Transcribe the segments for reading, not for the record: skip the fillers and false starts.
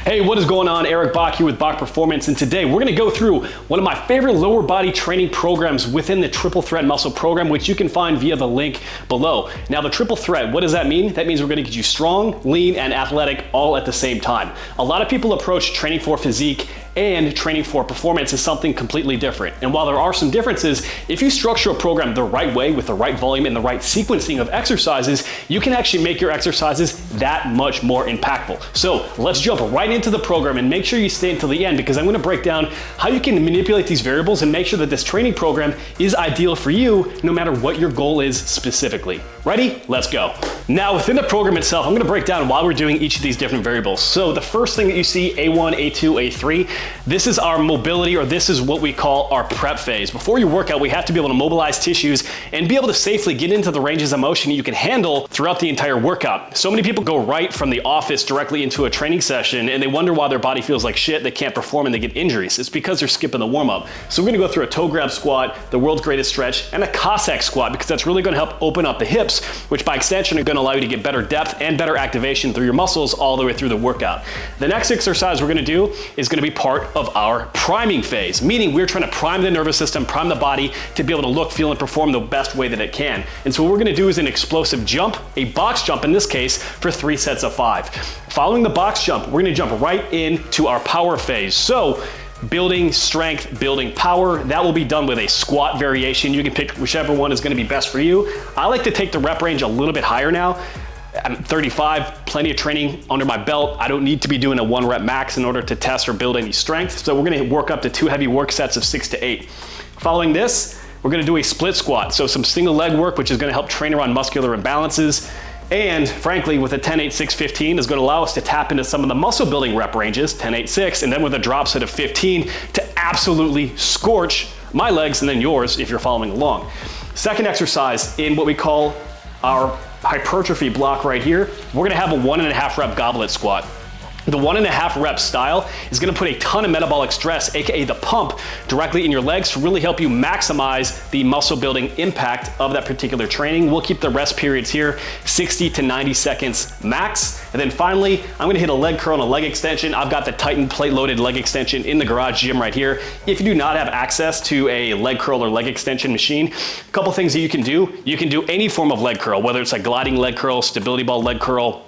Hey, what is going on? Eric Bach here with Bach Performance, and today we're gonna go through one of my favorite lower body training programs within the Triple Threat Muscle Program, which you can find via the link below. Now, the Triple Threat, what does that mean? That means we're gonna get you strong, lean, and athletic all at the same time. A lot of people approach training for physique and training for performance is something completely different. And while there are some differences, if you structure a program the right way with the right volume and the right sequencing of exercises, you can actually make your exercises that much more impactful. So let's jump right into the program and make sure you stay until the end, because I'm gonna break down how you can manipulate these variables and make sure that this training program is ideal for you no matter what your goal is specifically. Ready? Let's go. Now, within the program itself, I'm gonna break down why we're doing each of these different variables. So the first thing that you see, A1, A2, A3, this is our mobility, or this is what we call our prep phase. Before your workout, we have to be able to mobilize tissues and be able to safely get into the ranges of motion you can handle throughout the entire workout. So many people go right from the office directly into a training session and they wonder why their body feels like shit, they can't perform, and they get injuries. It's because they're skipping the warm-up. So we're gonna go through a toe grab squat, the world's greatest stretch, and a Cossack squat, because that's really gonna help open up the hips, which by extension are gonna allow you to get better depth and better activation through your muscles all the way through the workout. The next exercise we're gonna do is gonna be part of our priming phase, meaning we're trying to prime the nervous system, prime the body to be able to look, feel, and perform the best way that it can. And so what we're gonna do is an explosive jump, a box jump in this case, for 3 sets of 5. Following the box jump, we're gonna jump right into our power phase. So building strength, building power, that will be done with a squat variation. You can pick whichever one is gonna be best for you. I like to take the rep range a little bit higher now. I'm 35, plenty of training under my belt. I don't need to be doing a 1 rep max in order to test or build any strength. So we're gonna work up to 2 heavy work sets of 6 to 8. Following this, we're gonna do a split squat. So some single leg work, which is gonna help train around muscular imbalances. And frankly, with a 10-8-6-15 is gonna allow us to tap into some of the muscle building rep ranges, 10-8-6, and then with a drop set of 15 to absolutely scorch my legs and then yours if you're following along. Second exercise in what we call our hypertrophy block right here, we're gonna have a 1.5 rep goblet squat. The 1.5 rep style is gonna put a ton of metabolic stress, AKA the pump, directly in your legs to really help you maximize the muscle building impact of that particular training. We'll keep the rest periods here 60 to 90 seconds max. And then finally, I'm gonna hit a leg curl and a leg extension. I've got the Titan plate loaded leg extension in the garage gym right here. If you do not have access to a leg curl or leg extension machine, a couple things that you can do any form of leg curl, whether it's a gliding leg curl, stability ball leg curl,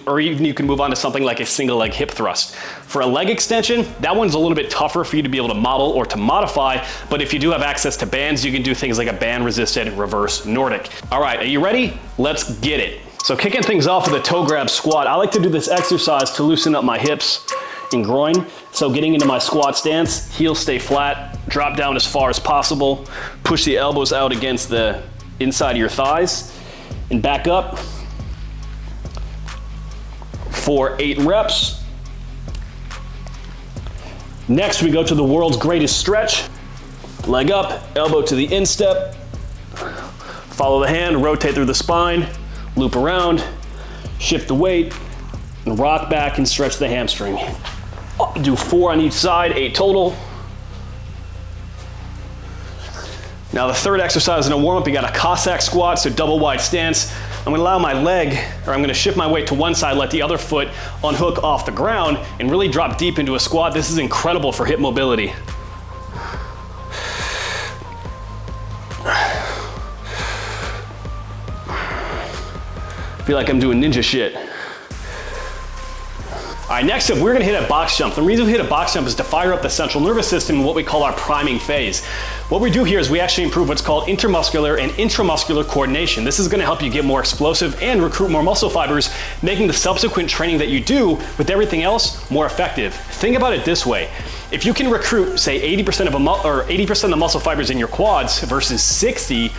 or even you can move on to something like a single leg hip thrust. For a leg extension, that one's a little bit tougher for you to be able to model or to modify, but if you do have access to bands, you can do things like a band resisted reverse Nordic. All right, are you ready? Let's get it. So kicking things off with a toe grab squat, I like to do this exercise to loosen up my hips and groin. So getting into my squat stance, heels stay flat, drop down as far as possible, push the elbows out against the inside of your thighs, and back up for 8 reps. Next, we go to the world's greatest stretch. Leg up, elbow to the instep. Follow the hand, rotate through the spine, loop around, shift the weight, and rock back and stretch the hamstring. Do 4 on each side, 8 total. Now the third exercise in a warm-up, you got a Cossack squat, so double wide stance. I'm gonna allow my leg, or I'm gonna shift my weight to one side, let the other foot unhook off the ground, and really drop deep into a squat. This is incredible for hip mobility. I feel like I'm doing ninja shit. All right, next up, we're gonna hit a box jump. The reason we hit a box jump is to fire up the central nervous system in what we call our priming phase. What we do here is we actually improve what's called intermuscular and intramuscular coordination. This is gonna help you get more explosive and recruit more muscle fibers, making the subsequent training that you do with everything else more effective. Think about it this way. If you can recruit, say 80% of the muscle fibers in your quads versus 60,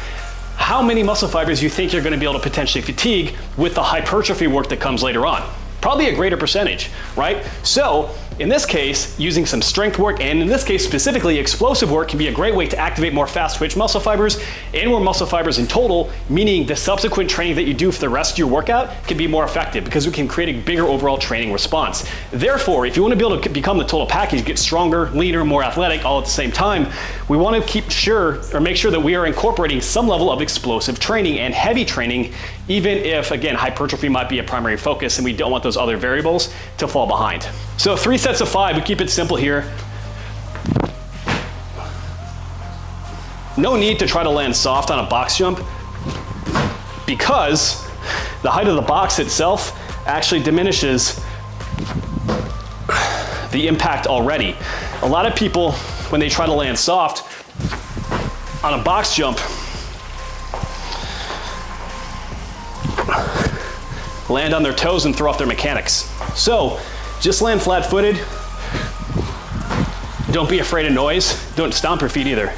how many muscle fibers you think you're gonna be able to potentially fatigue with the hypertrophy work that comes later on? Probably a greater percentage, right? So in this case, using some strength work, and in this case specifically explosive work, can be a great way to activate more fast twitch muscle fibers and more muscle fibers in total, meaning the subsequent training that you do for the rest of your workout can be more effective because we can create a bigger overall training response. Therefore, if you want to be able to become the total package, get stronger, leaner, more athletic all at the same time, we want to make sure that we are incorporating some level of explosive training and heavy training, even if, again, hypertrophy might be a primary focus and we don't want those other variables to fall behind. So 3 sets of 5, we keep it simple here. No need to try to land soft on a box jump because the height of the box itself actually diminishes the impact already. A lot of people, when they try to land soft on a box jump, land on their toes and throw off their mechanics. So just land flat-footed. Don't be afraid of noise. Don't stomp your feet either.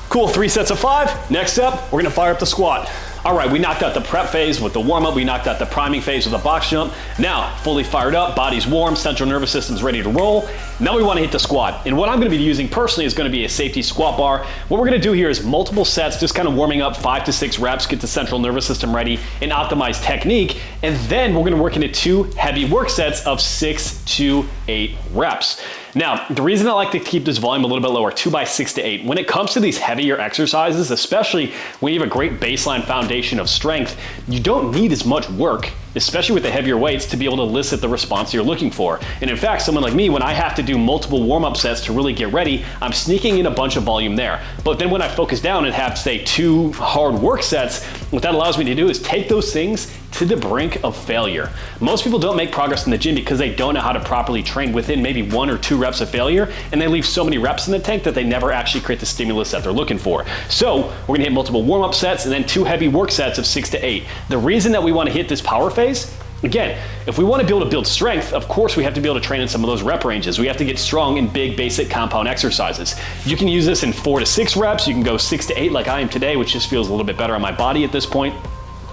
Cool, 3 sets of 5. Next up, we're gonna fire up the squat. All right, we knocked out the prep phase with the warm-up, we knocked out the priming phase with the box jump. Now, fully fired up, body's warm, central nervous system's ready to roll. Now we wanna hit the squat. And what I'm gonna be using personally is gonna be a safety squat bar. What we're gonna do here is multiple sets, just kind of warming up 5 to 6 reps, get the central nervous system ready and optimize technique. And then we're gonna work into 2 heavy work sets of 6 to 8 reps. Now, the reason I like to keep this volume a little bit lower, 2 by 6 to 8, when it comes to these heavier exercises, especially when you have a great baseline foundation of strength, you don't need as much work, especially with the heavier weights, to be able to elicit the response you're looking for. And in fact, someone like me, when I have to do multiple warm-up sets to really get ready, I'm sneaking in a bunch of volume there. But then when I focus down and have, say, 2 hard work sets, what that allows me to do is take those things to the brink of failure. Most people don't make progress in the gym because they don't know how to properly train within maybe 1 or 2 reps of failure, and they leave so many reps in the tank that they never actually create the stimulus that they're looking for. So we're gonna hit multiple warm-up sets and then 2 heavy work sets of 6 to 8. The reason that we wanna hit this power phase, again, if we want to be able to build strength, of course we have to be able to train in some of those rep ranges. We have to get strong in big, basic compound exercises. You can use this in 4 to 6 reps. You can go 6 to 8 like I am today, which just feels a little bit better on my body at this point.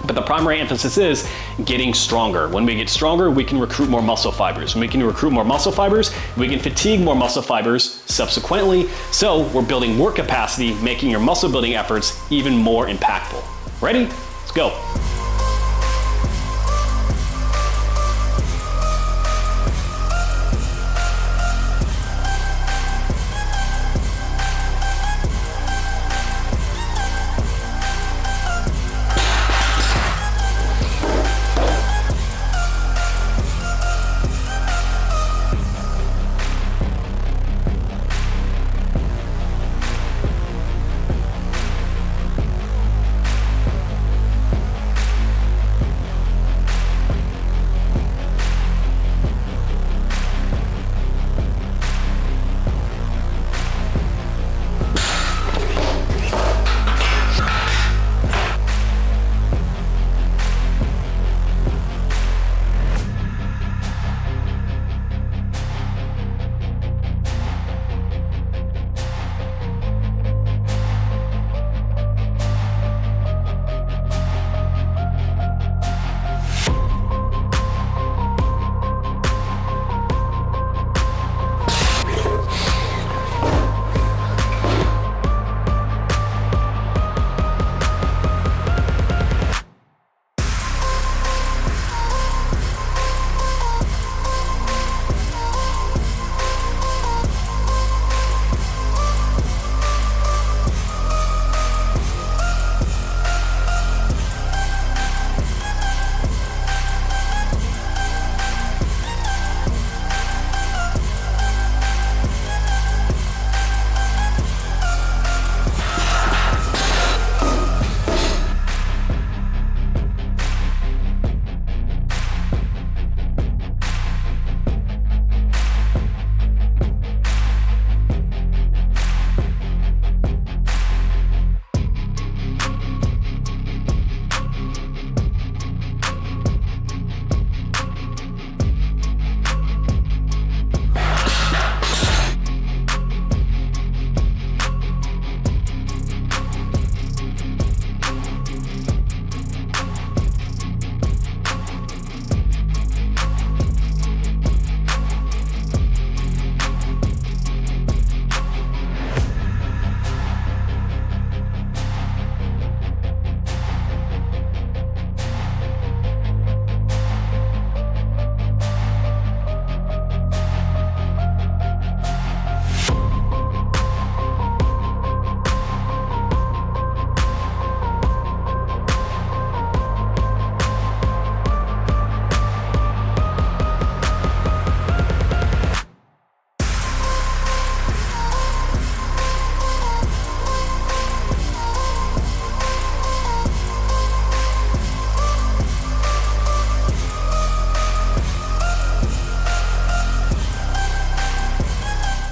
But the primary emphasis is getting stronger. When we get stronger, we can recruit more muscle fibers. When we can recruit more muscle fibers, we can fatigue more muscle fibers subsequently. So we're building work capacity, making your muscle building efforts even more impactful. Ready? Let's go.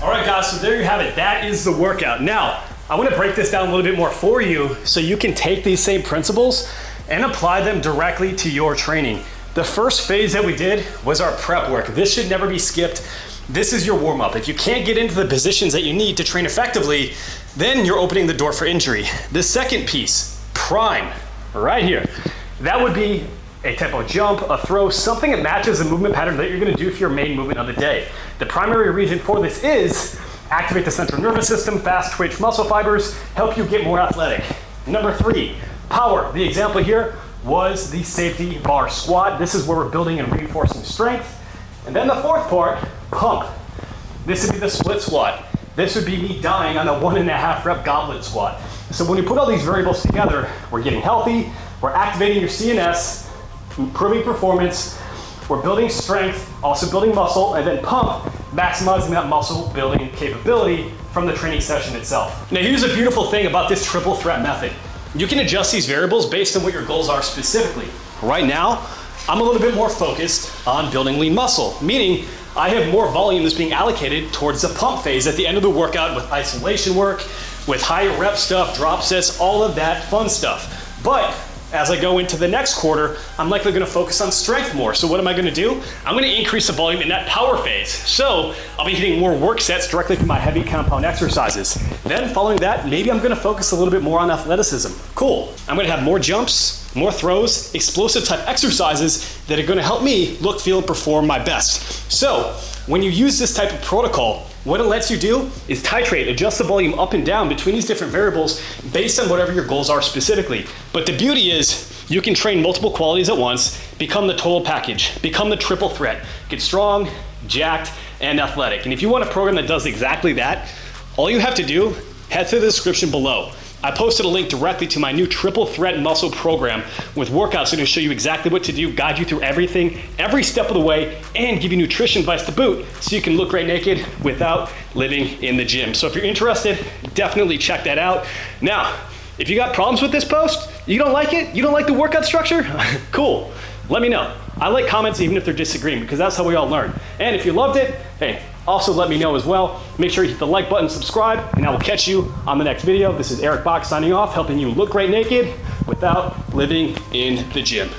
All right, guys, so there you have it. That is the workout. Now, I want to break this down a little bit more for you so you can take these same principles and apply them directly to your training. The first phase that we did was our prep work. This should never be skipped. This is your warm-up. If you can't get into the positions that you need to train effectively, then you're opening the door for injury. The second piece, prime, right here. That would be a type of jump, a throw, something that matches the movement pattern that you're gonna do for your main movement of the day. The primary reason for this is activate the central nervous system, fast twitch muscle fibers, help you get more athletic. Number 3, power. The example here was the safety bar squat. This is where we're building and reinforcing strength. And then the fourth part, pump. This would be the split squat. This would be me dying on a 1.5 rep goblet squat. So when you put all these variables together, we're getting healthy, we're activating your CNS, improving performance, we're building strength, also building muscle, and then pump, maximizing that muscle building capability from the training session itself. Now here's a beautiful thing about this triple threat method. You can adjust these variables based on what your goals are specifically. Right now, I'm a little bit more focused on building lean muscle, meaning I have more volume that's being allocated towards the pump phase at the end of the workout with isolation work, with high rep stuff, drop sets, all of that fun stuff. But as I go into the next quarter, I'm likely gonna focus on strength more. So what am I gonna do? I'm gonna increase the volume in that power phase. So I'll be hitting more work sets directly to my heavy compound exercises. Then following that, maybe I'm gonna focus a little bit more on athleticism. Cool. I'm gonna have more jumps, more throws, explosive type exercises that are gonna help me look, feel, and perform my best. So when you use this type of protocol, what it lets you do is titrate, adjust the volume up and down between these different variables based on whatever your goals are specifically. But the beauty is you can train multiple qualities at once, become the total package, become the triple threat, get strong, jacked, and athletic. And if you want a program that does exactly that, all you have to do, head to the description below. I posted a link directly to my new triple threat muscle program with workouts that will show you exactly what to do, guide you through everything, every step of the way, and give you nutrition advice to boot so you can look great naked without living in the gym. So if you're interested, definitely check that out. Now, if you got problems with this post, you don't like it, you don't like the workout structure, cool, let me know. I like comments even if they're disagreeing because that's how we all learn. And if you loved it, hey, also let me know as well. Make sure you hit the like button, subscribe, and I will catch you on the next video. This is Eric Bach signing off, helping you look great naked without living in the gym.